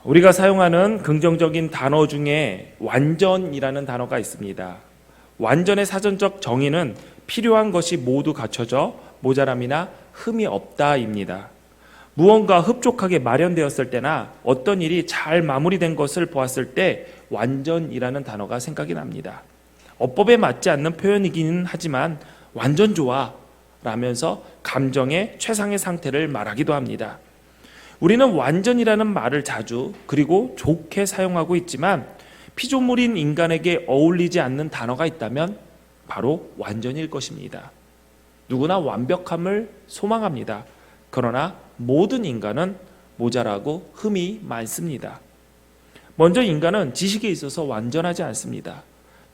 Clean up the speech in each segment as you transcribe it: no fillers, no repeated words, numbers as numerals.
우리가 사용하는 긍정적인 단어 중에 완전이라는 단어가 있습니다. 완전의 사전적 정의는 필요한 것이 모두 갖춰져 모자람이나 흠이 없다입니다. 무언가 흡족하게 마련되었을 때나 어떤 일이 잘 마무리된 것을 보았을 때 완전이라는 단어가 생각이 납니다. 어법에 맞지 않는 표현이기는 하지만 완전 좋아 라면서 감정의 최상의 상태를 말하기도 합니다. 우리는 완전이라는 말을 자주 그리고 좋게 사용하고 있지만 피조물인 인간에게 어울리지 않는 단어가 있다면 바로 완전일 것입니다. 누구나 완벽함을 소망합니다. 그러나 모든 인간은 모자라고 흠이 많습니다. 먼저 인간은 지식에 있어서 완전하지 않습니다.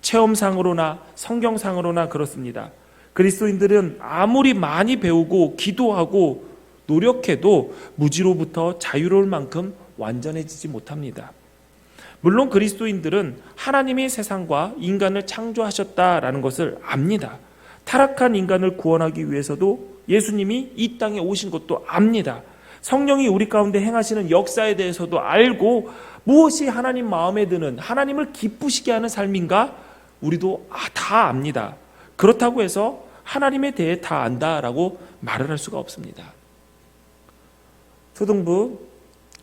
체험상으로나 성경상으로나 그렇습니다. 그리스도인들은 아무리 많이 배우고 기도하고 노력해도 무지로부터 자유로울 만큼 완전해지지 못합니다. 물론 그리스도인들은 하나님이 세상과 인간을 창조하셨다라는 것을 압니다. 타락한 인간을 구원하기 위해서도 예수님이 이 땅에 오신 것도 압니다. 성령이 우리 가운데 행하시는 역사에 대해서도 알고 무엇이 하나님 마음에 드는 하나님을 기쁘시게 하는 삶인가 우리도 다 압니다. 그렇다고 해서 하나님에 대해 다 안다라고 말을 할 수가 없습니다. 초등부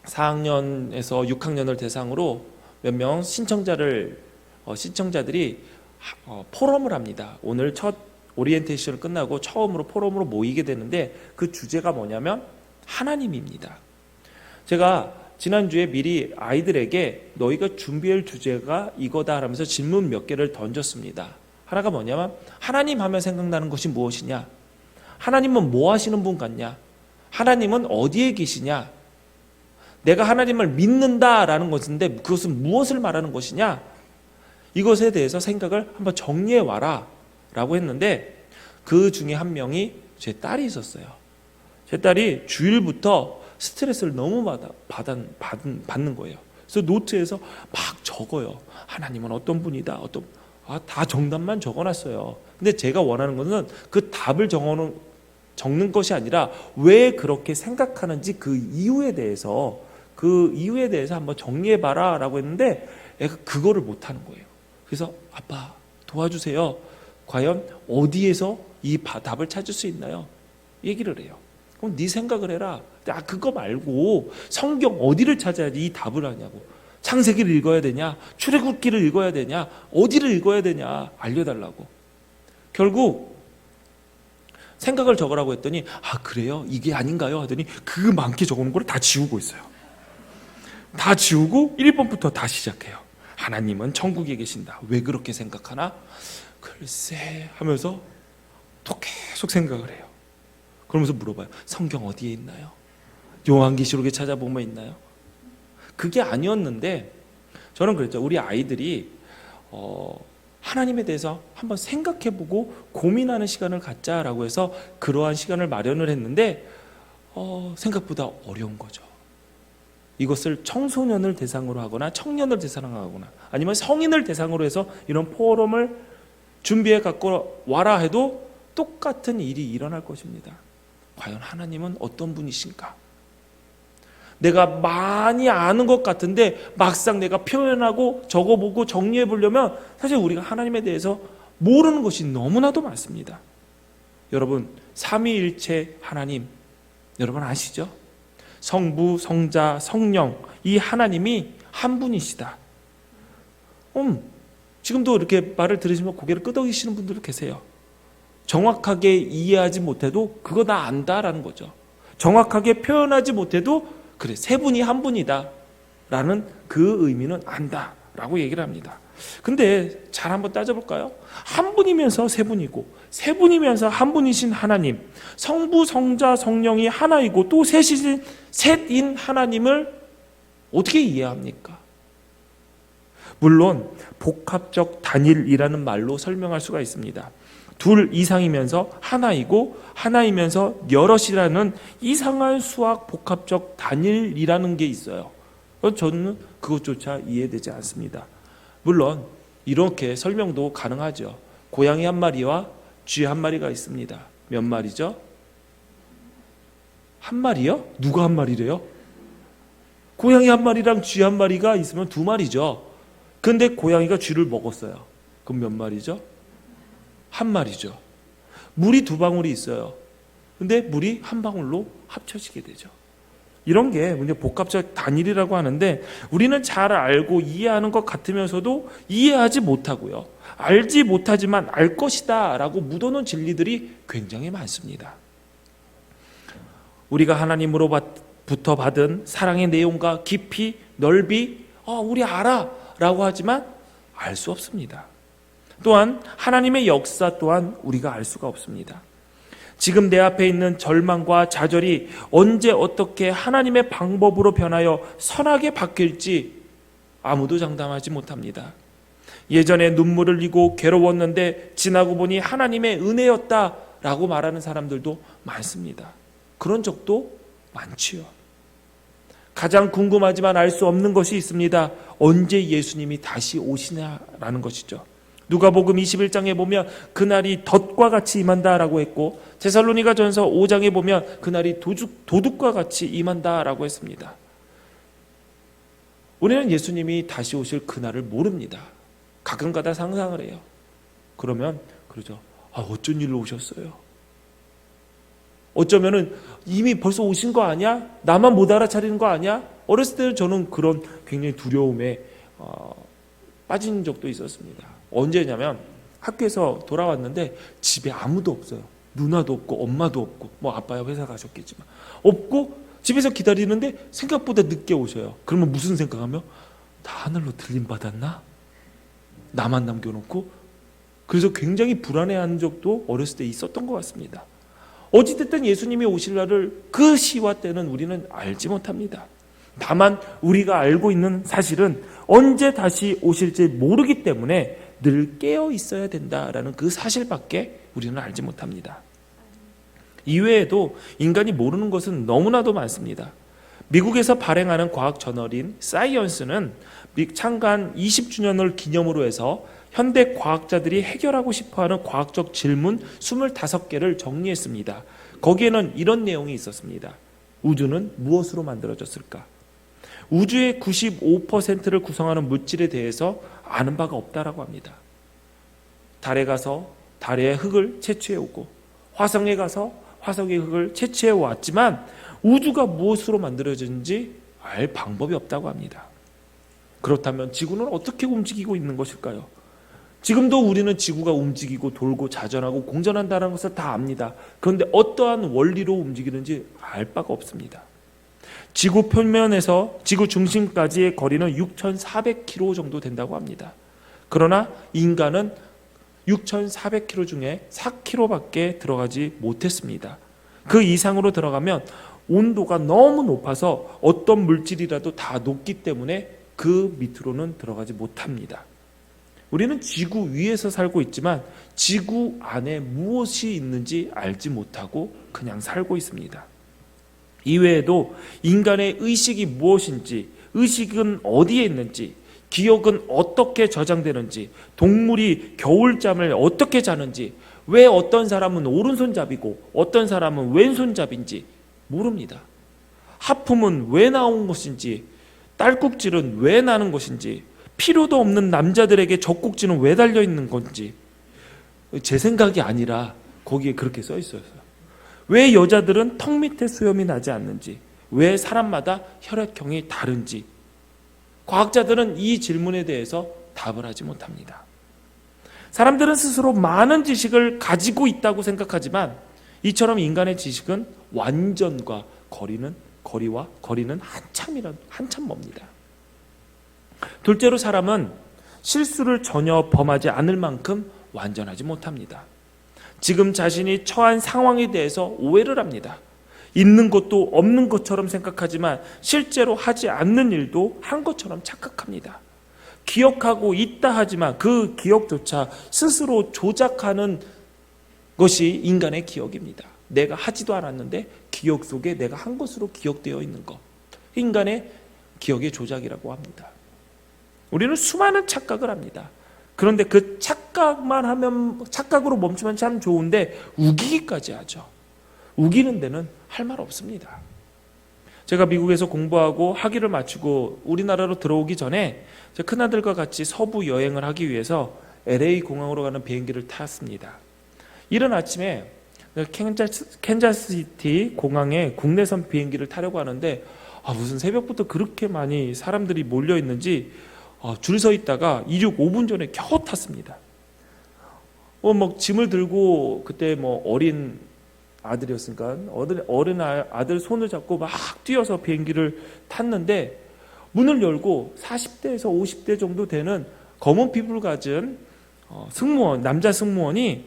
4학년에서 6학년을 대상으로 몇 명 신청자들이 포럼을 합니다. 오늘 첫 오리엔테이션을 끝나고 처음으로 포럼으로 모이게 되는데 그 주제가 뭐냐면 하나님입니다. 제가 지난주에 미리 아이들에게 너희가 준비할 주제가 이거다 하면서 질문 몇 개를 던졌습니다. 하나가 뭐냐면 하나님 하면 생각나는 것이 무엇이냐? 하나님은 뭐 하시는 분 같냐? 하나님은 어디에 계시냐? 내가 하나님을 믿는다라는 것인데 그것은 무엇을 말하는 것이냐? 이것에 대해서 생각을 한번 정리해 와라 라고 했는데 그 중에 한 명이 제 딸이 있었어요. 제 딸이 주일부터 스트레스를 너무 받는 거예요. 그래서 노트에서 막 적어요. 하나님은 어떤 분이다. 다 정답만 적어놨어요. 근데 제가 원하는 것은 그 답을 적는 것이 아니라 왜 그렇게 생각하는지 그 이유에 대해서 한번 정리해봐라 라고 했는데 애가 그거를 못하는 거예요. 그래서 아빠 도와주세요. 과연 어디에서 이 답을 찾을 수 있나요? 얘기를 해요. 그럼 네 생각을 해라. 그거 말고 성경 어디를 찾아야지 이 답을 하냐고. 창세기를 읽어야 되냐? 출애굽기를 읽어야 되냐? 어디를 읽어야 되냐? 알려달라고. 결국 생각을 적으라고 했더니 그래요? 이게 아닌가요? 하더니 그 많게 적어놓은 걸 다 지우고 있어요. 다 지우고 1번부터 다시 시작해요. 하나님은 천국에 계신다. 왜 그렇게 생각하나? 글쎄 하면서 또 계속 생각을 해요. 그러면서 물어봐요. 성경 어디에 있나요? 요한계시록에 찾아보면 있나요? 그게 아니었는데 저는 그랬죠. 우리 아이들이 하나님에 대해서 한번 생각해보고 고민하는 시간을 갖자라고 해서 그러한 시간을 마련을 했는데 생각보다 어려운 거죠. 이것을 청소년을 대상으로 하거나 청년을 대상으로 하거나 아니면 성인을 대상으로 해서 이런 포럼을 준비해 갖고 와라 해도 똑같은 일이 일어날 것입니다. 과연 하나님은 어떤 분이신가? 내가 많이 아는 것 같은데 막상 내가 표현하고 적어보고 정리해 보려면 사실 우리가 하나님에 대해서 모르는 것이 너무나도 많습니다. 여러분 삼위일체 하나님 여러분 아시죠? 성부, 성자, 성령 이 하나님이 한 분이시다. 지금도 이렇게 말을 들으시면 고개를 끄덕이시는 분들 계세요. 정확하게 이해하지 못해도 그거 나 안다라는 거죠. 정확하게 표현하지 못해도 그래 세 분이 한 분이다 라는 그 의미는 안다 라고 얘기를 합니다. 근데 잘 한번 따져볼까요? 한 분이면서 세 분이고 세 분이면서 한 분이신 하나님, 성부, 성자, 성령이 하나이고 또 셋인 하나님을 어떻게 이해합니까? 물론 복합적 단일이라는 말로 설명할 수가 있습니다. 둘 이상이면서 하나이고 하나이면서 여럿이라는 이상한 수학 복합적 단일이라는 게 있어요. 저는 그것조차 이해되지 않습니다. 물론 이렇게 설명도 가능하죠. 고양이 한 마리와 쥐 한 마리가 있습니다. 몇 마리죠? 한 마리요? 누가 한 마리래요? 고양이 한 마리랑 쥐 한 마리가 있으면 두 마리죠. 근데 고양이가 쥐를 먹었어요. 그럼 몇 마리죠? 한 마리죠. 물이 두 방울이 있어요. 근데 물이 한 방울로 합쳐지게 되죠. 이런 게 문제 복합적 단일이라고 하는데, 우리는 잘 알고 이해하는 것 같으면서도 이해하지 못하고요, 알지 못하지만 알 것이다 라고 묻어놓은 진리들이 굉장히 많습니다. 우리가 하나님으로부터 받은 사랑의 내용과 깊이 넓이 우리 알아 라고 하지만 알 수 없습니다. 또한 하나님의 역사 또한 우리가 알 수가 없습니다. 지금 내 앞에 있는 절망과 좌절이 언제 어떻게 하나님의 방법으로 변하여 선하게 바뀔지 아무도 장담하지 못합니다. 예전에 눈물을 흘리고 괴로웠는데 지나고 보니 하나님의 은혜였다라고 말하는 사람들도 많습니다. 그런 적도 많지요. 가장 궁금하지만 알 수 없는 것이 있습니다. 언제 예수님이 다시 오시냐라는 것이죠. 누가복음 21장에 보면 그날이 덫과 같이 임한다라고 했고, 데살로니가전서 5장에 보면 그날이 도둑과 같이 임한다라고 했습니다. 우리는 예수님이 다시 오실 그날을 모릅니다. 가끔가다 상상을 해요. 그러면 그러죠. 어쩐 일로 오셨어요? 어쩌면은 이미 벌써 오신 거 아니야? 나만 못 알아차리는 거 아니야? 어렸을 때는 저는 그런 굉장히 두려움에 빠진 적도 있었습니다. 언제냐면 학교에서 돌아왔는데 집에 아무도 없어요. 누나도 없고 엄마도 없고, 뭐 아빠야 회사 가셨겠지만 없고, 집에서 기다리는데 생각보다 늦게 오셔요. 그러면 무슨 생각하며, 나 하늘로 들림 받았나? 나만 남겨놓고. 그래서 굉장히 불안해하는 적도 어렸을 때 있었던 것 같습니다. 어찌됐든 예수님이 오실 날을 그 시와 때는 우리는 알지 못합니다. 다만 우리가 알고 있는 사실은 언제 다시 오실지 모르기 때문에 늘 깨어 있어야 된다라는 그 사실밖에 우리는 알지 못합니다. 이외에도 인간이 모르는 것은 너무나도 많습니다. 미국에서 발행하는 과학 저널인 사이언스는 창간 20주년을 기념으로 해서 현대 과학자들이 해결하고 싶어하는 과학적 질문 25개를 정리했습니다. 거기에는 이런 내용이 있었습니다. 우주는 무엇으로 만들어졌을까? 우주의 95%를 구성하는 물질에 대해서 아는 바가 없다라고 합니다. 달에 가서 달의 흙을 채취해오고, 화성에 가서 화성의 흙을 채취해왔지만 우주가 무엇으로 만들어졌는지 알 방법이 없다고 합니다. 그렇다면 지구는 어떻게 움직이고 있는 것일까요? 지금도 우리는 지구가 움직이고 돌고 자전하고 공전한다는 것을 다 압니다. 그런데 어떠한 원리로 움직이는지 알 바가 없습니다. 지구 표면에서 지구 중심까지의 거리는 6,400km 정도 된다고 합니다. 그러나 인간은 6,400km 중에 4km밖에 들어가지 못했습니다. 그 이상으로 들어가면 온도가 너무 높아서 어떤 물질이라도 다 녹기 때문에 그 밑으로는 들어가지 못합니다. 우리는 지구 위에서 살고 있지만 지구 안에 무엇이 있는지 알지 못하고 그냥 살고 있습니다. 이외에도 인간의 의식이 무엇인지, 의식은 어디에 있는지, 기억은 어떻게 저장되는지, 동물이 겨울잠을 어떻게 자는지, 왜 어떤 사람은 오른손잡이고 어떤 사람은 왼손잡인지 모릅니다. 하품은 왜 나온 것인지, 딸꾹질은 왜 나는 것인지, 필요도 없는 남자들에게 젖꼭지는 왜 달려있는 건지, 제 생각이 아니라 거기에 그렇게 써 있어요. 왜 여자들은 턱 밑에 수염이 나지 않는지, 왜 사람마다 혈액형이 다른지, 과학자들은 이 질문에 대해서 답을 하지 못합니다. 사람들은 스스로 많은 지식을 가지고 있다고 생각하지만 이처럼 인간의 지식은 완전과 거리는 한참 멉니다. 둘째로 사람은 실수를 전혀 범하지 않을 만큼 완전하지 못합니다. 지금 자신이 처한 상황에 대해서 오해를 합니다. 있는 것도 없는 것처럼 생각하지만 실제로 하지 않는 일도 한 것처럼 착각합니다. 기억하고 있다 하지만 그 기억조차 스스로 조작하는 것이 인간의 기억입니다. 내가 하지도 않았는데 기억 속에 내가 한 것으로 기억되어 있는 것, 인간의 기억의 조작이라고 합니다. 우리는 수많은 착각을 합니다. 그런데 그 착각으로 멈추면 참 좋은데 우기기까지 하죠. 우기는 데는 할 말 없습니다. 제가 미국에서 공부하고 학위를 마치고 우리나라로 들어오기 전에 제 큰아들과 같이 서부 여행을 하기 위해서 LA 공항으로 가는 비행기를 탔습니다. 이른 아침에 캔자스시티 공항에 국내선 비행기를 타려고 하는데 무슨 새벽부터 그렇게 많이 사람들이 몰려 있는지 줄 서 있다가 이륙 5분 전에 겨우 탔습니다. 막 짐을 들고 그때 어린 아들이었으니까 어린 아들 손을 잡고 막 뛰어서 비행기를 탔는데 문을 열고 40대에서 50대 정도 되는 검은 피부를 가진 남자 승무원이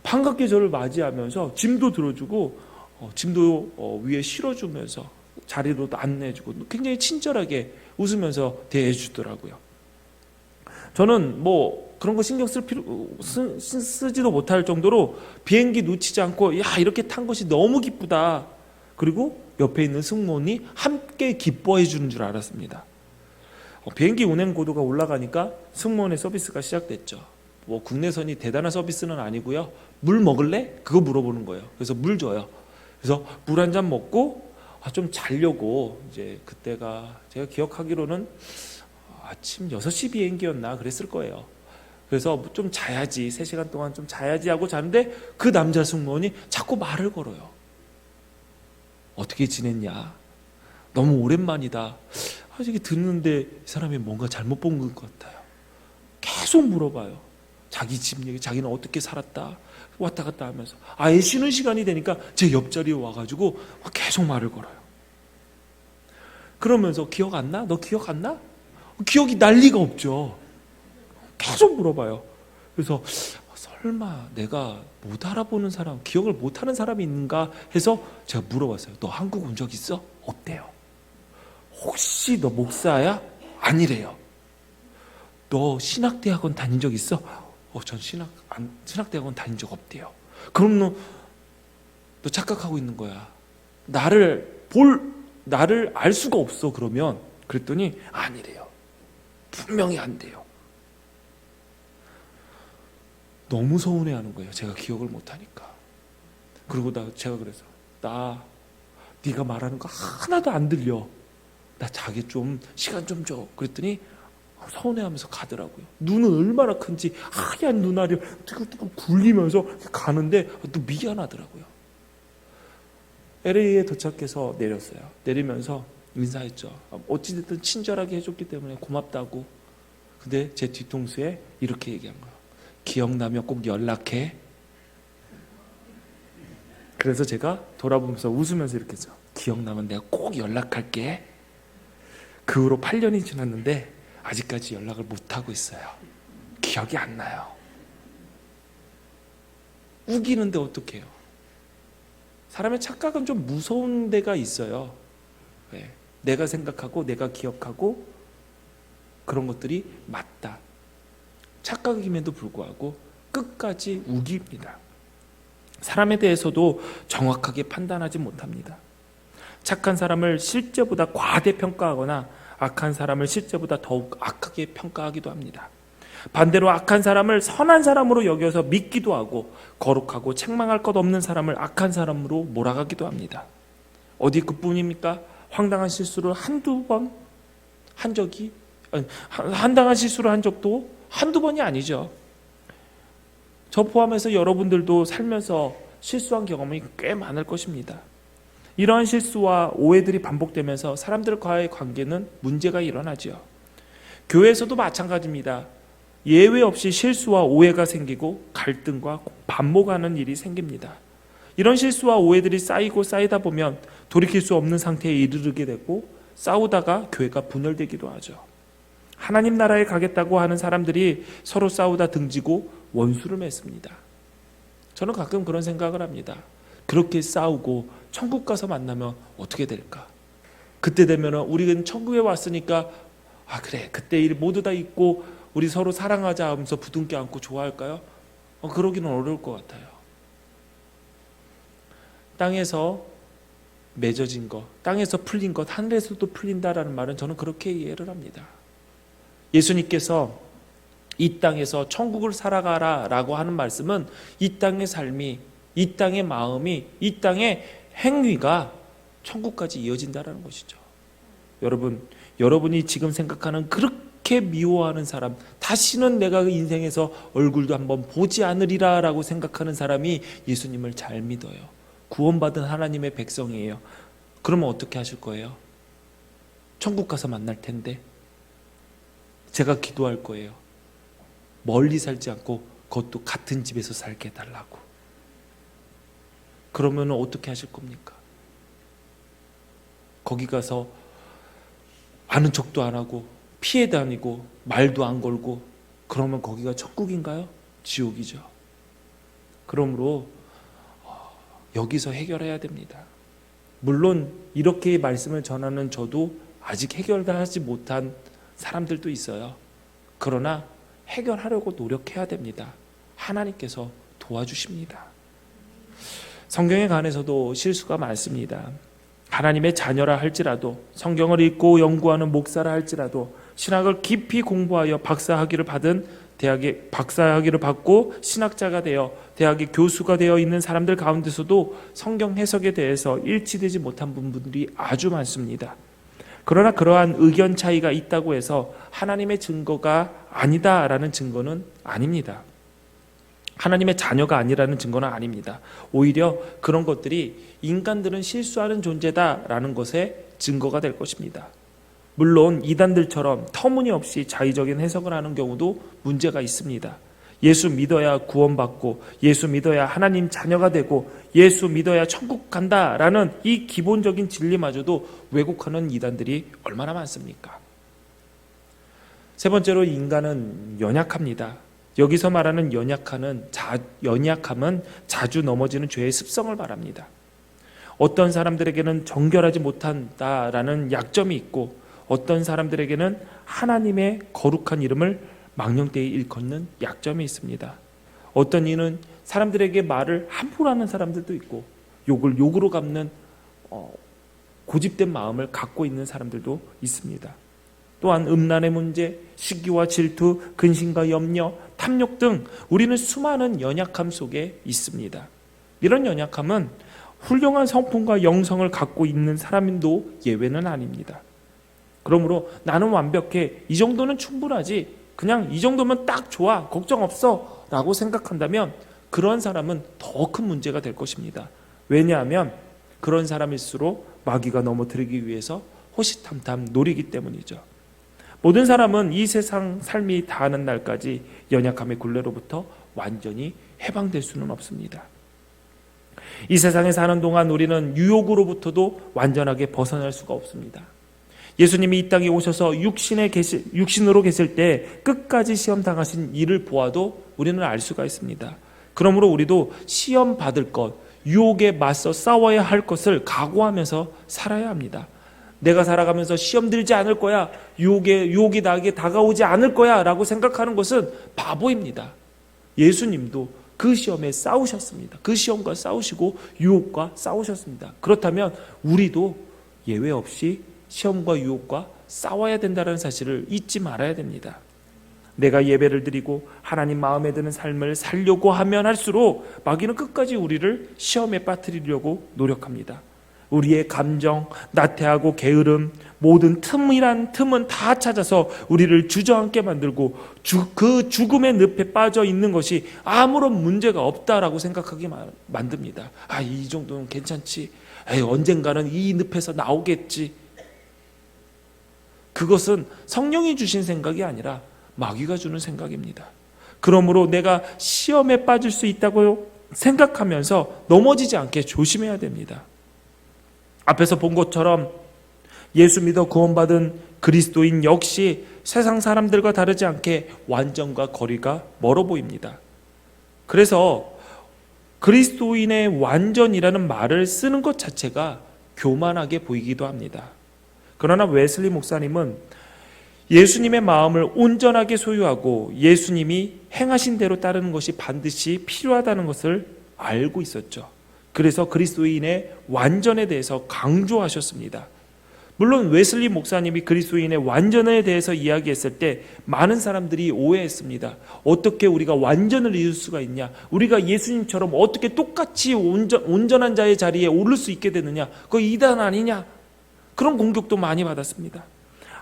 반갑게 저를 맞이하면서 짐도 들어주고 짐도 위에 실어주면서 자리로도 안내해주고 굉장히 친절하게 웃으면서 대해주더라고요. 저는 그런 거 신경 쓰지도 못할 정도로 비행기 놓치지 않고 이렇게 탄 것이 너무 기쁘다. 그리고 옆에 있는 승무원이 함께 기뻐해 주는 줄 알았습니다. 비행기 운행 고도가 올라가니까 승무원의 서비스가 시작됐죠. 국내선이 대단한 서비스는 아니고요. 물 먹을래? 그거 물어보는 거예요. 그래서 물 줘요. 그래서 물 한 잔 먹고 좀 자려고 이제 그때가 제가 기억하기로는 아침 6시 비행기였나 그랬을 거예요. 그래서 좀 자야지 3시간 동안 좀 자야지 하고 자는데 그 남자 승무원이 자꾸 말을 걸어요. 어떻게 지냈냐? 너무 오랜만이다. 이게 듣는데 이 사람이 뭔가 잘못 본 것 같아요. 계속 물어봐요. 자기 집 얘기, 자기는 어떻게 살았다 왔다 갔다 하면서 아예 쉬는 시간이 되니까 제 옆자리에 와가지고 계속 말을 걸어요. 그러면서 기억 안 나? 너 기억 안 나? 기억이 날 리가 없죠. 계속 물어봐요. 그래서 설마 내가 못 알아보는 사람, 기억을 못하는 사람이 있는가 해서 제가 물어봤어요. 너 한국 온 적 있어? 없대요. 혹시 너 목사야? 아니래요. 너 신학대학원 다닌 적 있어? 전 신학대학원 다닌 적 없대요. 그럼 너 착각하고 있는 거야. 나를 알 수가 없어. 그랬더니 아니래요. 분명히 안 돼요. 너무 서운해하는 거예요. 제가 기억을 못하니까. 그리고 제가 그래서 네가 말하는 거 하나도 안 들려. 나 자기 좀 시간 좀 줘. 그랬더니 서운해하면서 가더라고요. 눈은 얼마나 큰지 하얀 눈알이 뚜껑 굴리면서 가는데 또 미안하더라고요. LA에 도착해서 내렸어요. 내리면서 인사했죠. 어찌됐든 친절하게 해줬기 때문에 고맙다고. 근데 제 뒤통수에 이렇게 얘기한 거예요. 기억나면 꼭 연락해. 그래서 제가 돌아보면서 웃으면서 이렇게 했죠. 기억나면 내가 꼭 연락할게. 그 후로 8년이 지났는데 아직까지 연락을 못하고 있어요. 기억이 안 나요. 우기는데 어떡해요. 사람의 착각은 좀 무서운 데가 있어요. 왜? 내가 생각하고 내가 기억하고 그런 것들이 맞다. 착각임에도 불구하고 끝까지 우깁니다. 사람에 대해서도 정확하게 판단하지 못합니다. 착한 사람을 실제보다 과대평가하거나 악한 사람을 실제보다 더욱 악하게 평가하기도 합니다. 반대로 악한 사람을 선한 사람으로 여겨서 믿기도 하고 거룩하고 책망할 것 없는 사람을 악한 사람으로 몰아가기도 합니다. 어디 그뿐입니까? 황당한 실수를 황당한 실수를 한 적도 한두 번이 아니죠. 저 포함해서 여러분들도 살면서 실수한 경험이 꽤 많을 것입니다. 이러한 실수와 오해들이 반복되면서 사람들과의 관계는 문제가 일어나죠. 교회에서도 마찬가지입니다. 예외 없이 실수와 오해가 생기고 갈등과 반목하는 일이 생깁니다. 이런 실수와 오해들이 쌓이다 보면 돌이킬 수 없는 상태에 이르게 되고 싸우다가 교회가 분열되기도 하죠. 하나님 나라에 가겠다고 하는 사람들이 서로 싸우다 등지고 원수를 맺습니다. 저는 가끔 그런 생각을 합니다. 그렇게 싸우고 천국 가서 만나면 어떻게 될까? 그때 되면 우리는 천국에 왔으니까 그래 그때 일 모두 다 잊고 우리 서로 사랑하자 하면서 부둥켜 안고 좋아할까요? 그러기는 어려울 것 같아요. 땅에서 맺어진 것, 땅에서 풀린 것, 하늘에서도 풀린다라는 말은 저는 그렇게 이해를 합니다. 예수님께서 이 땅에서 천국을 살아가라 라고 하는 말씀은 이 땅의 삶이, 이 땅의 마음이, 이 땅의 행위가 천국까지 이어진다는 것이죠. 여러분이 지금 생각하는 그렇게 미워하는 사람, 다시는 내가 그 인생에서 얼굴도 한번 보지 않으리라 라고 생각하는 사람이 예수님을 잘 믿어요. 구원받은 하나님의 백성이에요. 그러면 어떻게 하실 거예요? 천국 가서 만날 텐데 제가 기도할 거예요. 멀리 살지 않고 그것도 같은 집에서 살게 해달라고. 그러면 어떻게 하실 겁니까? 거기 가서 아는 척도 안 하고 피해 다니고 말도 안 걸고 그러면 거기가 천국인가요? 지옥이죠. 그러므로 여기서 해결해야 됩니다. 물론 이렇게 말씀을 전하는 저도 아직 해결하지 못한 사람들도 있어요. 그러나 해결하려고 노력해야 됩니다. 하나님께서 도와주십니다. 성경에 관해서도 실수가 많습니다. 하나님의 자녀라 할지라도, 성경을 읽고 연구하는 목사라 할지라도, 신학을 깊이 공부하여 박사학위를 받고 신학자가 되어 대학의 교수가 되어 있는 사람들 가운데서도 성경 해석에 대해서 일치되지 못한 분들이 아주 많습니다. 그러나 그러한 의견 차이가 있다고 해서 하나님의 증거가 아니다라는 증거는 아닙니다. 하나님의 자녀가 아니라는 증거는 아닙니다. 오히려 그런 것들이 인간들은 실수하는 존재다라는 것의 증거가 될 것입니다. 물론 이단들처럼 터무니없이 자의적인 해석을 하는 경우도 문제가 있습니다. 예수 믿어야 구원받고, 예수 믿어야 하나님 자녀가 되고, 예수 믿어야 천국 간다라는 이 기본적인 진리마저도 왜곡하는 이단들이 얼마나 많습니까? 세 번째로, 인간은 연약합니다. 여기서 말하는 연약함은 자주 넘어지는 죄의 습성을 말합니다. 어떤 사람들에게는 정결하지 못한다라는 약점이 있고, 어떤 사람들에게는 하나님의 거룩한 이름을 망령되이 일컫는 약점이 있습니다. 어떤 이는 사람들에게 말을 함부로 하는 사람들도 있고, 욕을 욕으로 갚는 고집된 마음을 갖고 있는 사람들도 있습니다. 또한 음란의 문제, 시기와 질투, 근심과 염려, 탐욕 등 우리는 수많은 연약함 속에 있습니다. 이런 연약함은 훌륭한 성품과 영성을 갖고 있는 사람도 예외는 아닙니다. 그러므로 나는 완벽해, 이 정도는 충분하지, 그냥 이 정도면 딱 좋아, 걱정 없어 라고 생각한다면 그런 사람은 더 큰 문제가 될 것입니다. 왜냐하면 그런 사람일수록 마귀가 넘어뜨리기 위해서 호시탐탐 노리기 때문이죠. 모든 사람은 이 세상 삶이 다하는 날까지 연약함의 굴레로부터 완전히 해방될 수는 없습니다. 이 세상에 사는 동안 우리는 유혹으로부터도 완전하게 벗어날 수가 없습니다. 예수님이 이 땅에 오셔서 육신으로 계실 때 끝까지 시험 당하신 이를 보아도 우리는 알 수가 있습니다. 그러므로 우리도 시험 받을 것, 유혹에 맞서 싸워야 할 것을 각오하면서 살아야 합니다. 내가 살아가면서 시험 들지 않을 거야, 유혹이 나에게 다가오지 않을 거야 라고 생각하는 것은 바보입니다. 예수님도 그 시험에 싸우셨습니다. 그 시험과 싸우시고 유혹과 싸우셨습니다. 그렇다면 우리도 예외 없이 시험과 유혹과 싸워야 된다는 사실을 잊지 말아야 됩니다. 내가 예배를 드리고 하나님 마음에 드는 삶을 살려고 하면 할수록 마귀는 끝까지 우리를 시험에 빠뜨리려고 노력합니다. 우리의 감정, 나태하고 게으름, 모든 틈은 다 찾아서 우리를 주저앉게 만들고 그 죽음의 늪에 빠져 있는 것이 아무런 문제가 없다라고 생각하게 만듭니다. 이 정도는 괜찮지. 언젠가는 이 늪에서 나오겠지. 그것은 성령이 주신 생각이 아니라 마귀가 주는 생각입니다. 그러므로 내가 시험에 빠질 수 있다고 생각하면서 넘어지지 않게 조심해야 됩니다. 앞에서 본 것처럼 예수 믿어 구원받은 그리스도인 역시 세상 사람들과 다르지 않게 완전과 거리가 멀어 보입니다. 그래서 그리스도인의 완전이라는 말을 쓰는 것 자체가 교만하게 보이기도 합니다. 그러나 웨슬리 목사님은 예수님의 마음을 온전하게 소유하고 예수님이 행하신 대로 따르는 것이 반드시 필요하다는 것을 알고 있었죠. 그래서 그리스도인의 완전에 대해서 강조하셨습니다. 물론 웨슬리 목사님이 그리스도인의 완전에 대해서 이야기했을 때 많은 사람들이 오해했습니다. 어떻게 우리가 완전을 이룰 수가 있냐? 우리가 예수님처럼 어떻게 똑같이 온전한 자의 자리에 오를 수 있게 되느냐? 그거 이단 아니냐? 그런 공격도 많이 받았습니다.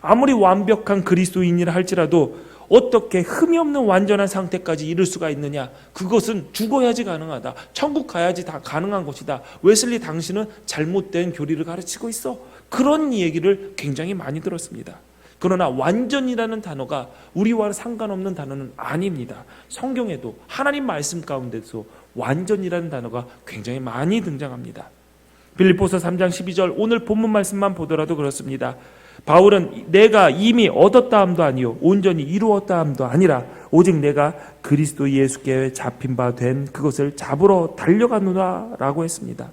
아무리 완벽한 그리스도인이라 할지라도 어떻게 흠이 없는 완전한 상태까지 이룰 수가 있느냐? 그것은 죽어야지 가능하다. 천국 가야지 다 가능한 것이다. 웨슬리 당신은 잘못된 교리를 가르치고 있어. 그런 얘기를 굉장히 많이 들었습니다. 그러나 완전이라는 단어가 우리와 상관없는 단어는 아닙니다. 성경에도 하나님 말씀 가운데서 완전이라는 단어가 굉장히 많이 등장합니다. 빌립보서 3장 12절 오늘 본문 말씀만 보더라도 그렇습니다. 바울은 내가 이미 얻었다 함도 아니요 온전히 이루었다 함도 아니라 오직 내가 그리스도 예수께 잡힌 바 된 그것을 잡으러 달려가노라 라고 했습니다.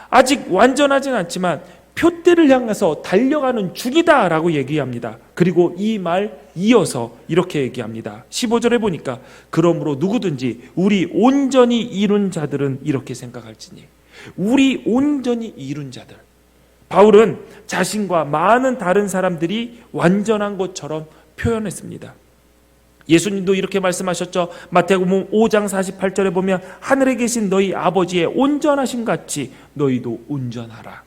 아직 완전하진 않지만 표대를 향해서 달려가는 중이다 라고 얘기합니다. 그리고 이 말 이어서 이렇게 얘기합니다. 15절에 보니까 그러므로 누구든지 우리 온전히 이룬 자들은 이렇게 생각할지니, 우리 온전히 이룬 자들, 바울은 자신과 많은 다른 사람들이 완전한 것처럼 표현했습니다. 예수님도 이렇게 말씀하셨죠. 마태복음 5장 48절에 보면 하늘에 계신 너희 아버지의 온전하심 같이 너희도 온전하라.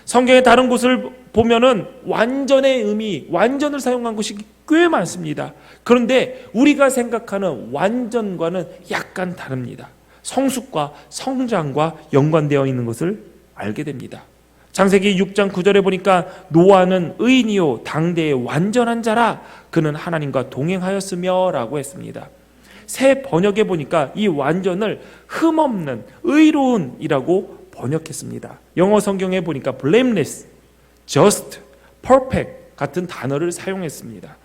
성경의 다른 곳을 보면은 완전의 의미, 완전을 사용한 것이 꽤 많습니다. 그런데 우리가 생각하는 완전과는 약간 다릅니다. 성숙과 성장과 연관되어 있는 것을 알게 됩니다. 창세기 6장 9절에 보니까 노아는 의인이요 당대의 완전한 자라 그는 하나님과 동행하였으며 라고 했습니다. 새 번역에 보니까 이 완전을 흠없는 의로운이라고 번역했습니다. 영어 성경에 보니까 blameless, just, perfect 같은 단어를 사용했습니다.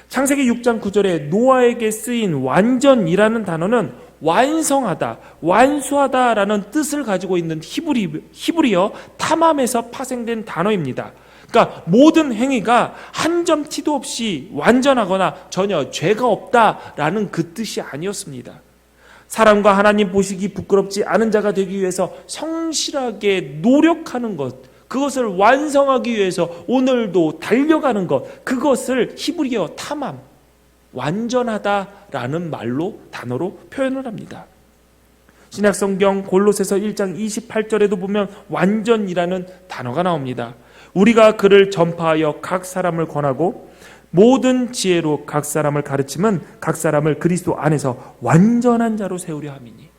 창세기 6장 9절에 노아에게 쓰인 완전이라는 단어는 완성하다, 완수하다라는 뜻을 가지고 있는 히브리어 타맘에서 파생된 단어입니다. 그러니까 모든 행위가 한 점 티도 없이 완전하거나 전혀 죄가 없다라는 그 뜻이 아니었습니다. 사람과 하나님 보시기 부끄럽지 않은 자가 되기 위해서 성실하게 노력하는 것, 그것을 완성하기 위해서 오늘도 달려가는 것, 그것을 히브리어 타맘, 완전하다라는 말로 단어로 표현을 합니다. 신약성경 골로새서 1장 28절에도 보면 완전이라는 단어가 나옵니다. 우리가 그를 전파하여 각 사람을 권하고 모든 지혜로 각 사람을 가르치면 각 사람을 그리스도 안에서 완전한 자로 세우려 함이니.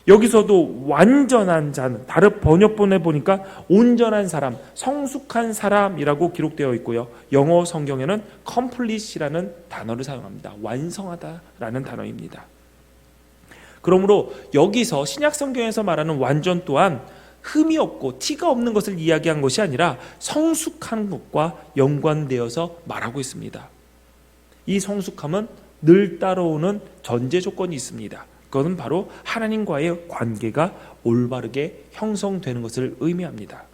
여기서도 완전한 자는 다른 번역본에 보니까 온전한 사람, 성숙한 사람이라고 기록되어 있고요. 영어 성경에는 complete이라는 단어를 사용합니다. 완성하다라는 단어입니다. 그러므로 여기서 신약 성경에서 말하는 완전 또한 흠이 없고 티가 없는 것을 이야기한 것이 아니라 성숙한 것과 연관되어서 말하고 있습니다. 이 성숙함은 늘 따라오는 전제 조건이 있습니다. 그것은 바로 하나님과의 관계가 올바르게 형성되는 것을 의미합니다.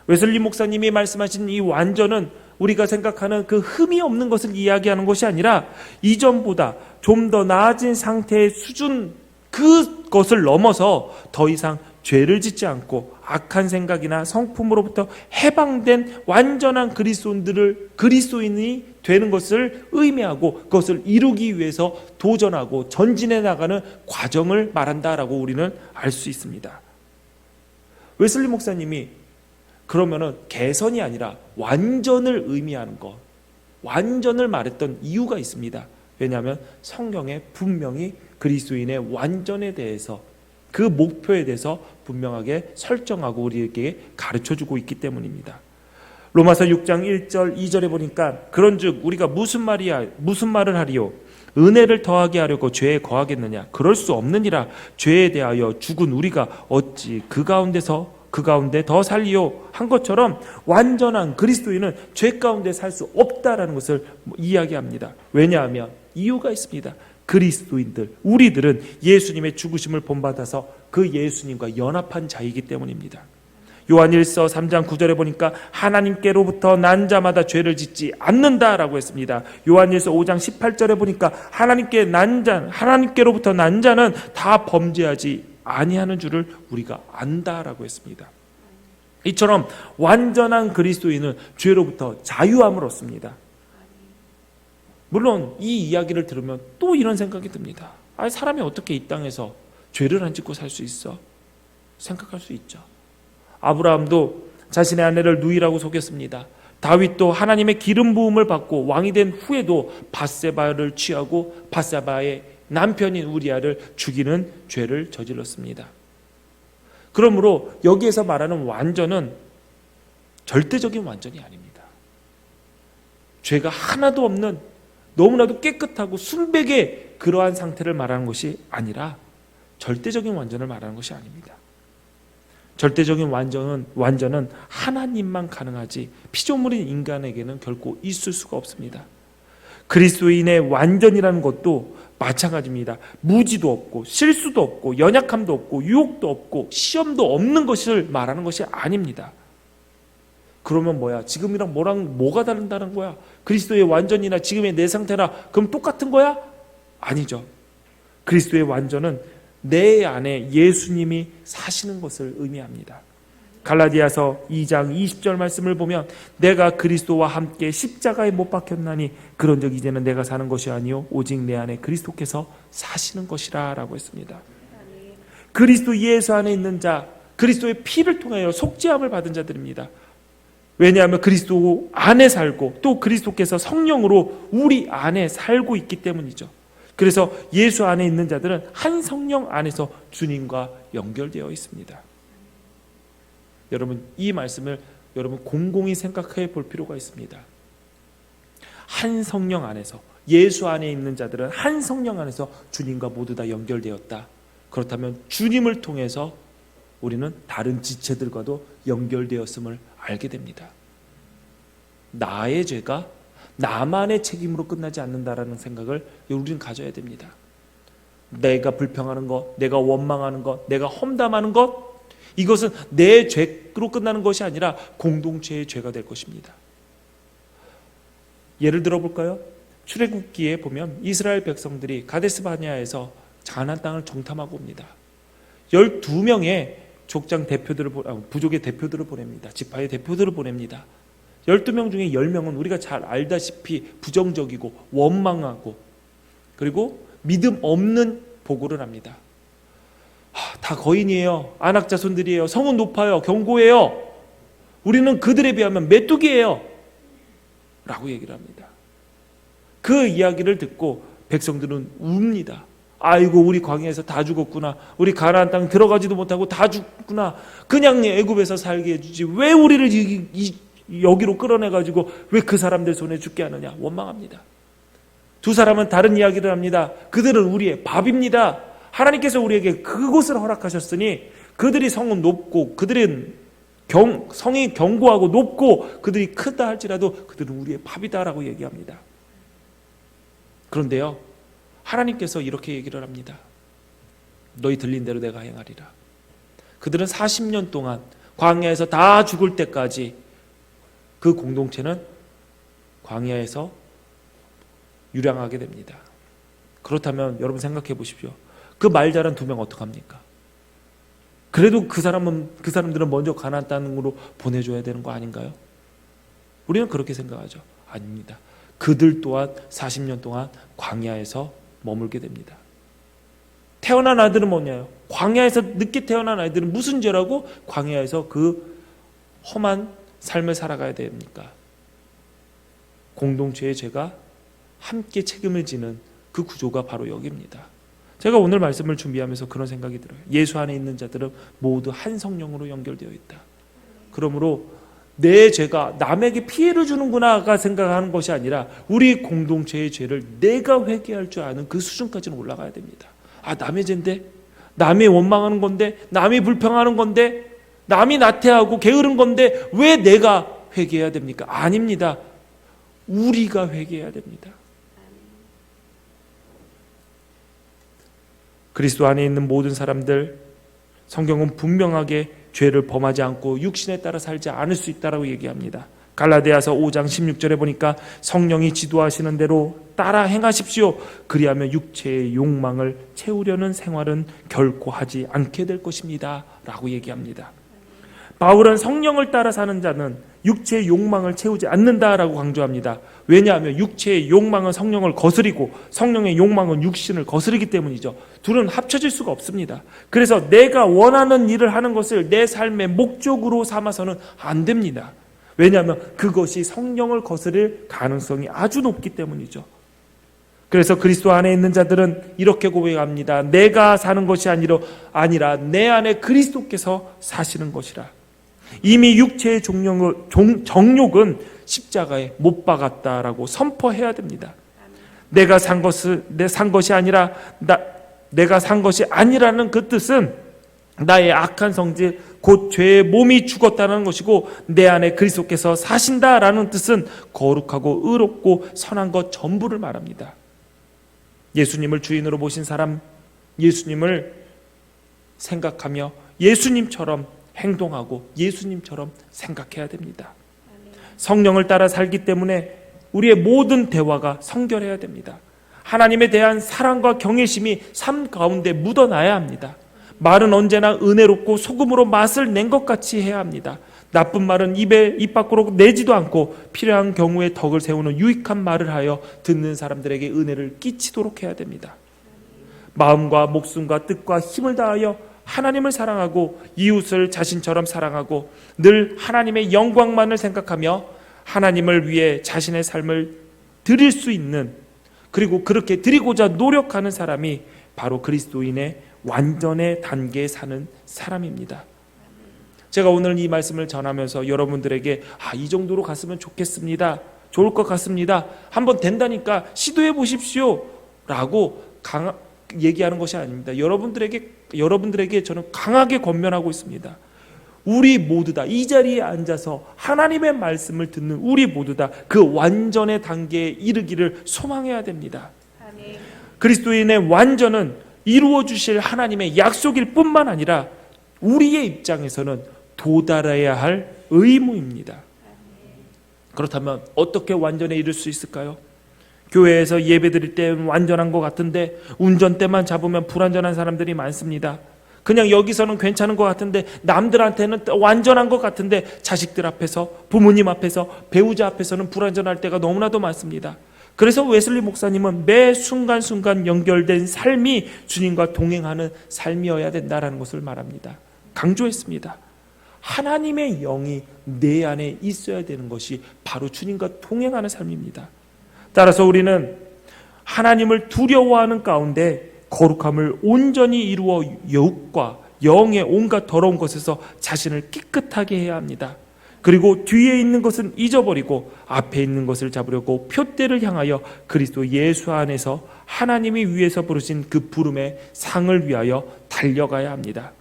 웨슬리 목사님이 말씀하신 이 완전은 우리가 생각하는 그 흠이 없는 것을 이야기하는 것이 아니라 이전보다 좀 더 나아진 상태의 수준, 그것을 넘어서 더 이상 죄를 짓지 않고 악한 생각이나 성품으로부터 해방된 완전한 그리스도인이 되는 것을 의미하고 그것을 이루기 위해서 도전하고 전진해 나가는 과정을 말한다라고 우리는 알 수 있습니다. 웨슬리 목사님이 그러면은 개선이 아니라 완전을 의미하는 것, 완전을 말했던 이유가 있습니다. 왜냐하면 성경에 분명히 그리스도인의 완전에 대해서, 그 목표에 대해서 분명하게 설정하고 우리에게 가르쳐주고 있기 때문입니다. 로마서 6장 1절 2절에 보니까 그런즉 우리가 무슨 말을 하리요? 은혜를 더하게 하려고 죄에 거하겠느냐? 그럴 수 없느니라. 죄에 대하여 죽은 우리가 어찌 그 가운데 더 살리요? 한 것처럼 완전한 그리스도인은 죄 가운데 살 수 없다라는 것을 이야기합니다. 왜냐하면 이유가 있습니다. 그리스도인들, 우리들은 예수님의 죽으심을 본받아서 그 예수님과 연합한 자이기 때문입니다. 요한일서 3장 9절에 보니까 하나님께로부터 난 자마다 죄를 짓지 않는다라고 했습니다. 요한일서 5장 18절에 보니까 하나님께로부터 난 자는 다 범죄하지 아니하는 줄을 우리가 안다라고 했습니다. 이처럼 완전한 그리스도인은 죄로부터 자유함을 얻습니다. 물론 이 이야기를 들으면 또 이런 생각이 듭니다. 아니, 사람이 어떻게 이 땅에서 죄를 안 짓고 살 수 있어? 생각할 수 있죠. 아브라함도 자신의 아내를 누이라고 속였습니다. 다윗도 하나님의 기름 부음을 받고 왕이 된 후에도 밧세바를 취하고 밧세바의 남편인 우리아를 죽이는 죄를 저질렀습니다. 그러므로 여기에서 말하는 완전은 절대적인 완전이 아닙니다. 죄가 하나도 없는 너무나도 깨끗하고 순백의 그러한 상태를 말하는 것이 아니라 절대적인 완전을 말하는 것이 아닙니다. 절대적인 완전은 하나님만 가능하지 피조물인 인간에게는 결코 있을 수가 없습니다. 그리스도인의 완전이라는 것도 마찬가지입니다. 무지도 없고 실수도 없고 연약함도 없고 유혹도 없고 시험도 없는 것을 말하는 것이 아닙니다. 그러면 뭐야? 지금이랑 뭐가 다른다는 거야? 그리스도의 완전이나 지금의 내 상태나 그럼 똑같은 거야? 아니죠. 그리스도의 완전은 내 안에 예수님이 사시는 것을 의미합니다. 갈라디아서 2장 20절 말씀을 보면 내가 그리스도와 함께 십자가에 못 박혔나니 그런즉 이제는 내가 사는 것이 아니요 오직 내 안에 그리스도께서 사시는 것이라 라고 했습니다. 그리스도 예수 안에 있는 자, 그리스도의 피를 통하여 속죄함을 받은 자들입니다. 왜냐하면 그리스도 안에 살고 또 그리스도께서 성령으로 우리 안에 살고 있기 때문이죠. 그래서 예수 안에 있는 자들은 한 성령 안에서 주님과 연결되어 있습니다. 여러분, 이 말씀을 여러분 공공히 생각해 볼 필요가 있습니다. 한 성령 안에서, 예수 안에 있는 자들은 한 성령 안에서 주님과 모두 다 연결되었다. 그렇다면 주님을 통해서 우리는 다른 지체들과도 연결되었음을 알게 됩니다. 나의 죄가 나만의 책임으로 끝나지 않는다라는 생각을 우리는 가져야 됩니다. 내가 불평하는 것, 내가 원망하는 것, 내가 험담하는 것, 이것은 내 죄로 끝나는 것이 아니라 공동체의 죄가 될 것입니다. 예를 들어 볼까요? 출애굽기에 보면 이스라엘 백성들이 가데스 바네아에서 가나안 땅을 정탐하고 옵니다. 12명의 족장 대표들을 부족의 대표들을 보냅니다. 지파의 대표들을 보냅니다. 12명 중에 10명은 우리가 잘 알다시피 부정적이고 원망하고 그리고 믿음 없는 보고를 합니다. 다 거인이에요. 안악 자손들이에요. 성은 높아요. 견고해요. 우리는 그들에 비하면 메뚜기예요. 라고 얘기를 합니다. 그 이야기를 듣고 백성들은 웁니다. 아이고, 우리 광야에서 다 죽었구나. 우리 가나안 땅 들어가지도 못하고 다 죽구나. 그냥 애굽에서 살게 해주지. 왜 우리를 여기로 끌어내가지고 왜 그 사람들 손에 죽게 하느냐. 원망합니다. 두 사람은 다른 이야기를 합니다. 그들은 우리의 밥입니다. 하나님께서 우리에게 그곳을 허락하셨으니 그들이 성은 높고 그들은 성이 견고하고 높고 그들이 크다 할지라도 그들은 우리의 밥이다라고 얘기합니다. 그런데요, 하나님께서 이렇게 얘기를 합니다. 너희 들린 대로 내가 행하리라. 그들은 40년 동안 광야에서 다 죽을 때까지 그 공동체는 광야에서 유량하게 됩니다. 그렇다면 여러분 생각해 보십시오. 그 말 잘한 2명 어떡합니까? 그래도 그 사람들은 먼저 가나안 땅으로 보내줘야 되는 거 아닌가요? 우리는 그렇게 생각하죠. 아닙니다. 그들 또한 40년 동안 광야에서 머물게 됩니다. 태어난 아들은 뭐냐요? 광야에서 늦게 태어난 아이들은 무슨 죄라고 광야에서 그 험한 삶을 살아가야 됩니까? 공동체의 죄가 함께 책임을 지는 그 구조가 바로 여기입니다. 제가 오늘 말씀을 준비하면서 그런 생각이 들어요. 예수 안에 있는 자들은 모두 한 성령으로 연결되어 있다. 그러므로 내 죄가 남에게 피해를 주는구나가 생각하는 것이 아니라 우리 공동체의 죄를 내가 회개할 줄 아는 그 수준까지는 올라가야 됩니다. 아, 남의 죄인데? 남이 원망하는 건데? 남이 불평하는 건데? 남이 나태하고 게으른 건데 왜 내가 회개해야 됩니까? 아닙니다. 우리가 회개해야 됩니다. 그리스도 안에 있는 모든 사람들, 성경은 분명하게 죄를 범하지 않고 육신에 따라 살지 않을 수 있다라고 얘기합니다. 갈라디아서 5장 16절에 보니까 성령이 지도하시는 대로 따라 행하십시오. 그리하면 육체의 욕망을 채우려는 생활은 결코 하지 않게 될 것입니다. 라고 얘기합니다. 바울은 성령을 따라 사는 자는 육체의 욕망을 채우지 않는다라고 강조합니다. 왜냐하면 육체의 욕망은 성령을 거스리고 성령의 욕망은 육신을 거스르기 때문이죠. 둘은 합쳐질 수가 없습니다. 그래서 내가 원하는 일을 하는 것을 내 삶의 목적으로 삼아서는 안 됩니다. 왜냐하면 그것이 성령을 거스릴 가능성이 아주 높기 때문이죠. 그래서 그리스도 안에 있는 자들은 이렇게 고백합니다. 내가 사는 것이 아니라 내 안에 그리스도께서 사시는 것이라. 이미 육체의 정욕은 십자가에 못 박았다라고 선포해야 됩니다. 내가 산 것이 아니라는 그 뜻은 나의 악한 성질, 곧 죄의 몸이 죽었다는 것이고, 내 안에 그리스도께서 사신다라는 뜻은 거룩하고 의롭고 선한 것 전부를 말합니다. 예수님을 주인으로 모신 사람, 예수님을 생각하며 예수님처럼 행동하고 예수님처럼 생각해야 됩니다. 성령을 따라 살기 때문에 우리의 모든 대화가 성결해야 됩니다. 하나님에 대한 사랑과 경외심이 삶 가운데 묻어나야 합니다. 말은 언제나 은혜롭고 소금으로 맛을 낸 것 같이 해야 합니다. 나쁜 말은 입 밖으로 내지도 않고 필요한 경우에 덕을 세우는 유익한 말을 하여 듣는 사람들에게 은혜를 끼치도록 해야 됩니다. 마음과 목숨과 뜻과 힘을 다하여 하나님을 사랑하고 이웃을 자신처럼 사랑하고 늘 하나님의 영광만을 생각하며 하나님을 위해 자신의 삶을 드릴 수 있는, 그리고 그렇게 드리고자 노력하는 사람이 바로 그리스도인의 완전의 단계에 사는 사람입니다. 제가 오늘 이 말씀을 전하면서 여러분들에게 이 정도로 갔으면 좋겠습니다, 좋을 것 같습니다, 한번 된다니까 시도해 보십시오 라고 얘기하는 것이 아닙니다. 여러분들에게 저는 강하게 권면하고 있습니다. 우리 모두 다 이 자리에 앉아서 하나님의 말씀을 듣는 우리 모두 다 그 완전의 단계에 이르기를 소망해야 됩니다. 아멘. 그리스도인의 완전은 이루어 주실 하나님의 약속일 뿐만 아니라 우리의 입장에서는 도달해야 할 의무입니다. 그렇다면 어떻게 완전에 이를 수 있을까요? 교회에서 예배드릴 때 완전한 것 같은데 운전대만 잡으면 불완전한 사람들이 많습니다. 그냥 여기서는 괜찮은 것 같은데 남들한테는 완전한 것 같은데 자식들 앞에서, 부모님 앞에서, 배우자 앞에서는 불완전할 때가 너무나도 많습니다. 그래서 웨슬리 목사님은 매 순간순간 연결된 삶이 주님과 동행하는 삶이어야 된다라는 것을 말합니다. 강조했습니다. 하나님의 영이 내 안에 있어야 되는 것이 바로 주님과 동행하는 삶입니다. 따라서 우리는 하나님을 두려워하는 가운데 거룩함을 온전히 이루어 육과 영의 온갖 더러운 것에서 자신을 깨끗하게 해야 합니다. 그리고 뒤에 있는 것은 잊어버리고 앞에 있는 것을 잡으려고 표대를 향하여 그리스도 예수 안에서 하나님이 위에서 부르신 그 부름의 상을 위하여 달려가야 합니다.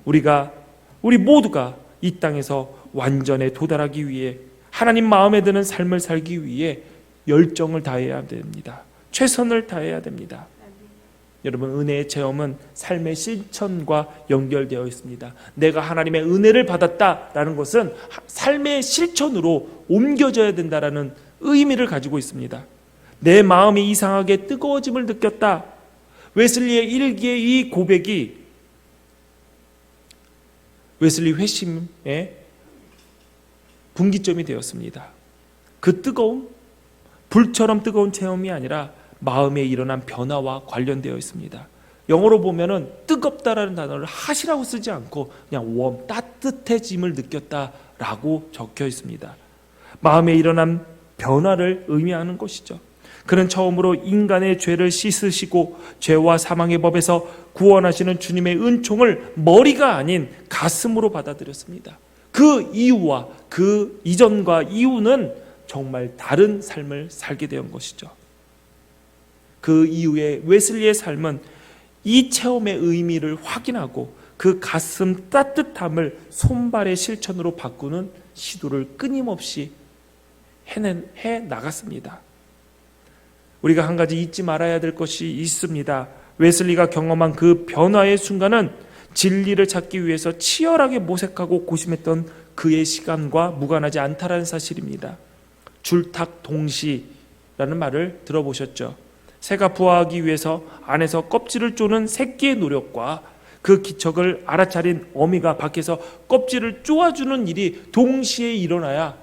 우리 모두가 이 땅에서 완전에 도달하기 위해, 하나님 마음에 드는 삶을 살기 위해 열정을 다해야 됩니다. 최선을 다해야 됩니다. 여러분, 은혜의 체험은 삶의 실천과 연결되어 있습니다. 내가 하나님의 은혜를 받았다라는 것은 삶의 실천으로 옮겨져야 된다라는 의미를 가지고 있습니다. 내 마음이 이상하게 뜨거워짐을 느꼈다. 웨슬리의 일기의 이 고백이 웨슬리 회심의 분기점이 되었습니다. 그 뜨거움, 불처럼 뜨거운 체험이 아니라 마음에 일어난 변화와 관련되어 있습니다. 영어로 보면은 뜨겁다라는 단어를 핫이라고 쓰지 않고 그냥 웜, 따뜻해짐을 느꼈다라고 적혀 있습니다. 마음에 일어난 변화를 의미하는 것이죠. 그는 처음으로 인간의 죄를 씻으시고 죄와 사망의 법에서 구원하시는 주님의 은총을 머리가 아닌 가슴으로 받아들였습니다. 그 이후와 그 이전과 이후는 정말 다른 삶을 살게 된 것이죠. 그 이후에 웨슬리의 삶은 이 체험의 의미를 확인하고 그 가슴 따뜻함을 손발의 실천으로 바꾸는 시도를 끊임없이 해 나갔습니다. 우리가 한 가지 잊지 말아야 될 것이 있습니다. 웨슬리가 경험한 그 변화의 순간은 진리를 찾기 위해서 치열하게 모색하고 고심했던 그의 시간과 무관하지 않다라는 사실입니다. 줄탁동시라는 말을 들어보셨죠? 새가 부화하기 위해서 안에서 껍질을 쪼는 새끼의 노력과 그 기척을 알아차린 어미가 밖에서 껍질을 쪼아주는 일이 동시에 일어나야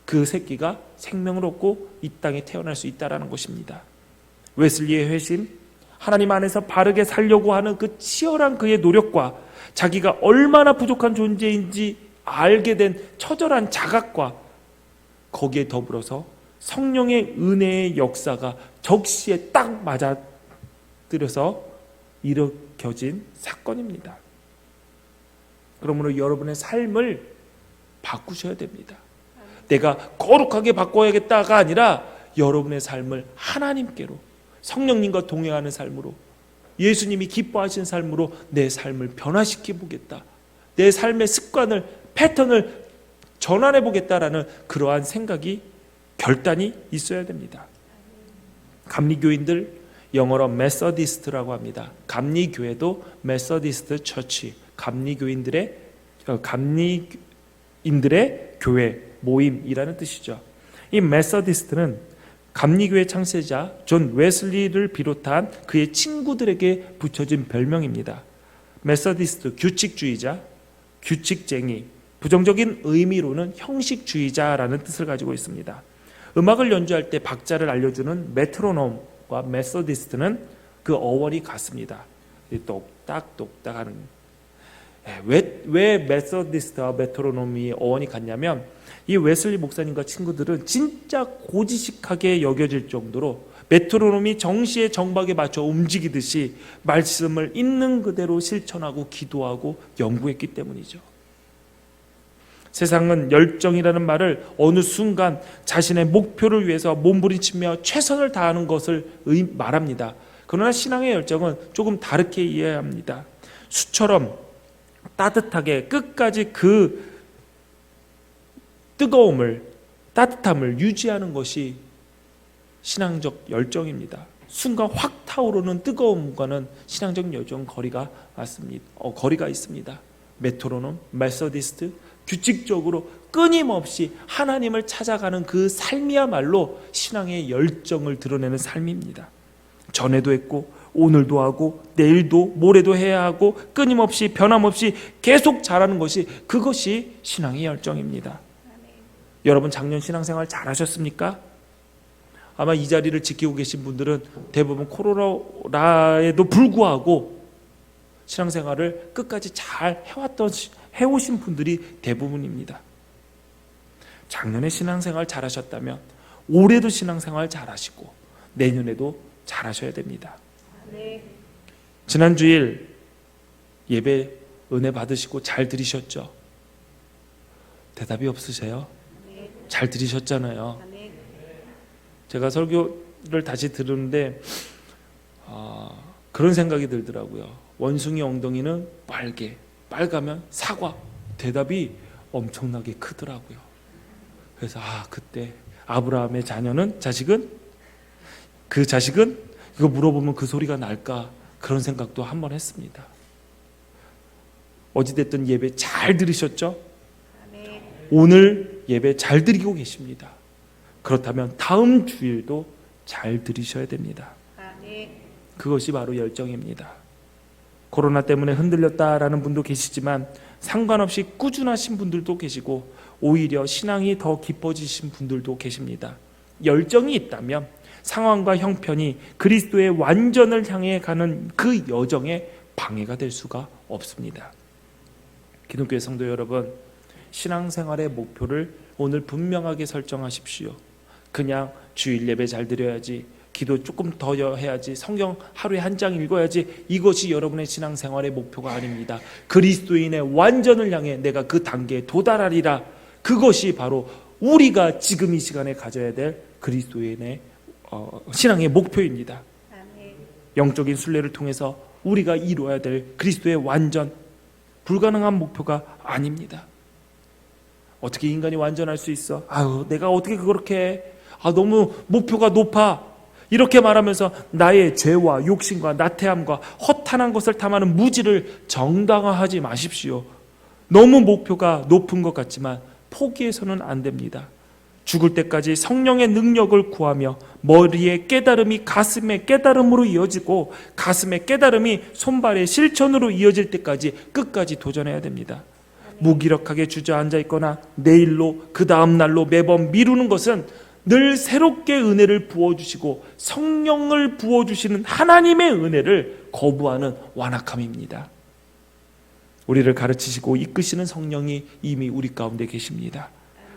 그 새끼가 생명을 얻고 이 땅에 태어날 수 있다는 것입니다. 웨슬리의 회심, 하나님 안에서 바르게 살려고 하는 그 치열한 그의 노력과 자기가 얼마나 부족한 존재인지 알게 된 처절한 자각과 거기에 더불어서 성령의 은혜의 역사가 적시에 딱 맞아들여서 일으켜진 사건입니다. 그러므로 여러분의 삶을 바꾸셔야 됩니다. 내가 거룩하게 바꿔야겠다가 아니라 여러분의 삶을 하나님께로, 성령님과 동행하는 삶으로, 예수님이 기뻐하신 삶으로 내 삶을 변화시켜 보겠다, 내 삶의 습관을, 패턴을 전환해 보겠다라는 그러한 생각이, 결단이 있어야 됩니다. 감리교인들, 영어로 메서디스트라고 합니다. 감리교회도 메서디스트 처치, 감리인들의 교회, 모임이라는 뜻이죠. 이 메서디스트는 감리교회 창세자 존 웨슬리를 비롯한 그의 친구들에게 붙여진 별명입니다. 메서디스트, 규칙주의자, 규칙쟁이, 부정적인 의미로는 형식주의자라는 뜻을 가지고 있습니다. 음악을 연주할 때 박자를 알려주는 메트로놈과 메서디스트는 그 어원이 같습니다. 똑딱똑딱 하는. 왜 메서디스트와 메트로놈이 어원이 같냐면, 이 웨슬리 목사님과 친구들은 진짜 고지식하게 여겨질 정도로 메트로놈이 정시에 정박에 맞춰 움직이듯이 말씀을 있는 그대로 실천하고 기도하고 연구했기 때문이죠. 세상은 열정이라는 말을 어느 순간 자신의 목표를 위해서 몸부림치며 최선을 다하는 것을 말합니다. 그러나 신앙의 열정은 조금 다르게 이해해야 합니다. 수처럼 따뜻하게 끝까지 그 따뜻함을 유지하는 것이 신앙적 열정입니다. 순간 확 타오르는 뜨거움과는 신앙적 열정 거리가 있습니다. 메트로놈, 메서디스트, 규칙적으로 끊임없이 하나님을 찾아가는 그 삶이야말로 신앙의 열정을 드러내는 삶입니다. 전에도 했고 오늘도 하고 내일도 모레도 해야 하고 끊임없이 변함없이 계속 잘하는 것이, 그것이 신앙의 열정입니다. 여러분 작년 신앙생활 잘하셨습니까? 아마 이 자리를 지키고 계신 분들은 대부분 코로나에도 불구하고 신앙생활을 끝까지 잘 해오신 분들이 대부분입니다. 작년에 신앙생활 잘하셨다면 올해도 신앙생활 잘하시고 내년에도 잘하셔야 됩니다. 지난 주일 예배 은혜 받으시고 잘 들으셨죠? 대답이 없으세요? 잘 들으셨잖아요. 제가 설교를 다시 들었는데 그런 생각이 들더라고요. 원숭이 ong덩이는 빨가면 사과. 대답이 엄청나게 크더라고요. 그래서 그때 아브라함의 자식은 이거 물어보면 그 소리가 날까, 그런 생각도 한번 했습니다. 어찌됐든 예배 잘 들으셨죠? 오늘 예배 잘 드리고 계십니다. 그렇다면 다음 주일도 잘 들으셔야 됩니다. 그것이 바로 열정입니다. 코로나 때문에 흔들렸다라는 분도 계시지만 상관없이 꾸준하신 분들도 계시고 오히려 신앙이 더 깊어지신 분들도 계십니다. 열정이 있다면 상황과 형편이 그리스도의 완전을 향해 가는 그 여정에 방해가 될 수가 없습니다. 기독교의 성도 여러분, 신앙생활의 목표를 오늘 분명하게 설정하십시오. 그냥 주일 예배 잘 드려야지, 기도 조금 더 해야지, 성경 하루에 한 장 읽어야지, 이것이 여러분의 신앙생활의 목표가 아닙니다. 그리스도인의 완전을 향해 내가 그 단계에 도달하리라. 그것이 바로 우리가 지금 이 시간에 가져야 될 그리스도인의 신앙의 목표입니다. 영적인 순례를 통해서 우리가 이루어야 될 그리스도의 완전, 불가능한 목표가 아닙니다. 어떻게 인간이 완전할 수 있어? 내가 어떻게 그렇게 해? 너무 목표가 높아. 이렇게 말하면서 나의 죄와 욕심과 나태함과 허탄한 것을 탐하는 무지를 정당화하지 마십시오. 너무 목표가 높은 것 같지만 포기해서는 안 됩니다. 죽을 때까지 성령의 능력을 구하며 머리의 깨달음이 가슴의 깨달음으로 이어지고 가슴의 깨달음이 손발의 실천으로 이어질 때까지 끝까지 도전해야 됩니다. 무기력하게 주저앉아 있거나 내일로 그 다음 날로 매번 미루는 것은 늘 새롭게 은혜를 부어주시고 성령을 부어주시는 하나님의 은혜를 거부하는 완악함입니다. 우리를 가르치시고 이끄시는 성령이 이미 우리 가운데 계십니다.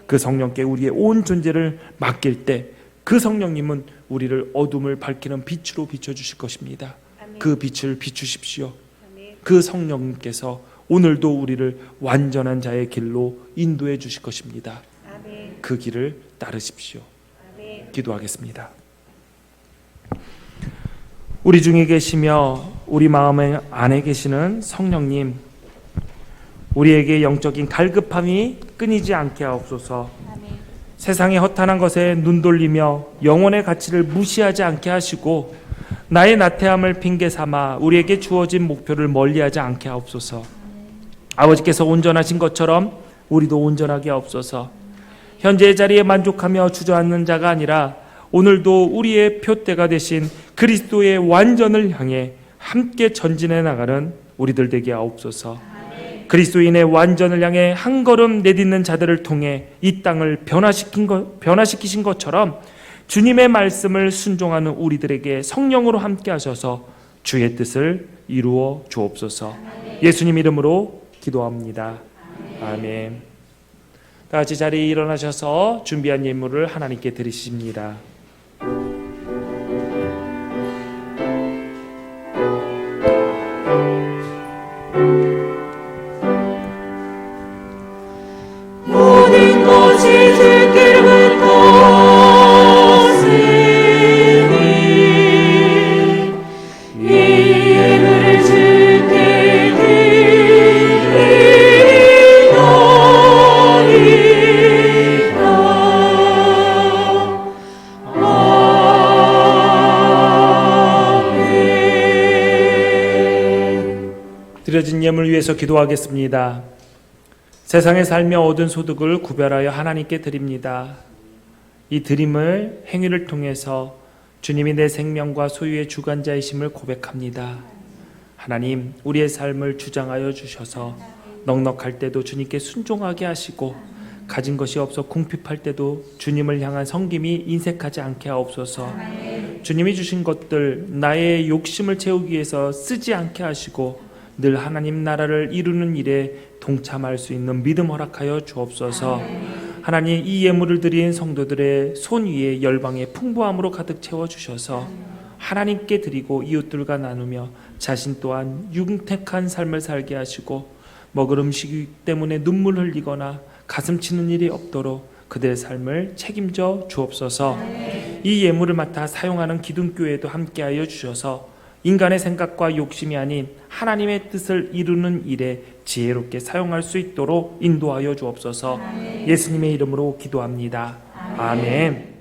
그 성령께 우리의 온 존재를 맡길 때 그 성령님은 우리를 어둠을 밝히는 빛으로 비춰주실 것입니다. 그 빛을 비추십시오. 그 성령님께서 오늘도 우리를 완전한 자의 길로 인도해 주실 것입니다. 그 길을 따르십시오. 기도하겠습니다. 우리 중에 계시며 우리 마음 안에 계시는 성령님, 우리에게 영적인 갈급함이 끊이지 않게 하옵소서. 세상의 허탄한 것에 눈 돌리며 영혼의 가치를 무시하지 않게 하시고 나의 나태함을 핑계 삼아 우리에게 주어진 목표를 멀리하지 않게 하옵소서. 아버지께서 온전하신 것처럼 우리도 온전하게 하옵소서. 현재의 자리에 만족하며 주저앉는 자가 아니라 오늘도 우리의 표대가 되신 그리스도의 완전을 향해 함께 전진해 나가는 우리들 되게 하옵소서. 그리스도인의 완전을 향해 한 걸음 내딛는 자들을 통해 이 땅을 변화시키신 것처럼 주님의 말씀을 순종하는 우리들에게 성령으로 함께 하셔서 주의 뜻을 이루어 주옵소서. 예수님 이름으로 기도합니다. 아멘. 다 같이 자리에 일어나셔서 준비한 예물을 하나님께 드리십니다. 모든 것이 주께로부터 왔으니 이 예물을 주께 드리나이다. 아멘. 드려진 예물 위해서 기도하겠습니다. 세상에 살며 얻은 소득을 구별하여 하나님께 드립니다. 이 드림을 행위를 통해서 주님이 내 생명과 소유의 주관자이심을 고백합니다. 하나님, 우리의 삶을 주장하여 주셔서 넉넉할 때도 주님께 순종하게 하시고 가진 것이 없어 궁핍할 때도 주님을 향한 섬김이 인색하지 않게 하옵소서. 주님이 주신 것들 나의 욕심을 채우기 위해서 쓰지 않게 하시고 늘 하나님 나라를 이루는 일에 동참할 수 있는 믿음 허락하여 주옵소서. 하나님, 이 예물을 드린 성도들의 손 위에 열방의 풍부함으로 가득 채워주셔서 하나님께 드리고 이웃들과 나누며 자신 또한 융택한 삶을 살게 하시고 먹을 음식 때문에 눈물 흘리거나 가슴 치는 일이 없도록 그들의 삶을 책임져 주옵소서. 이 예물을 맡아 사용하는 기둥교회도 함께하여 주셔서 인간의 생각과 욕심이 아닌 하나님의 뜻을 이루는 일에 지혜롭게 사용할 수 있도록 인도하여 주옵소서. 예수님의 이름으로 기도합니다. 아멘.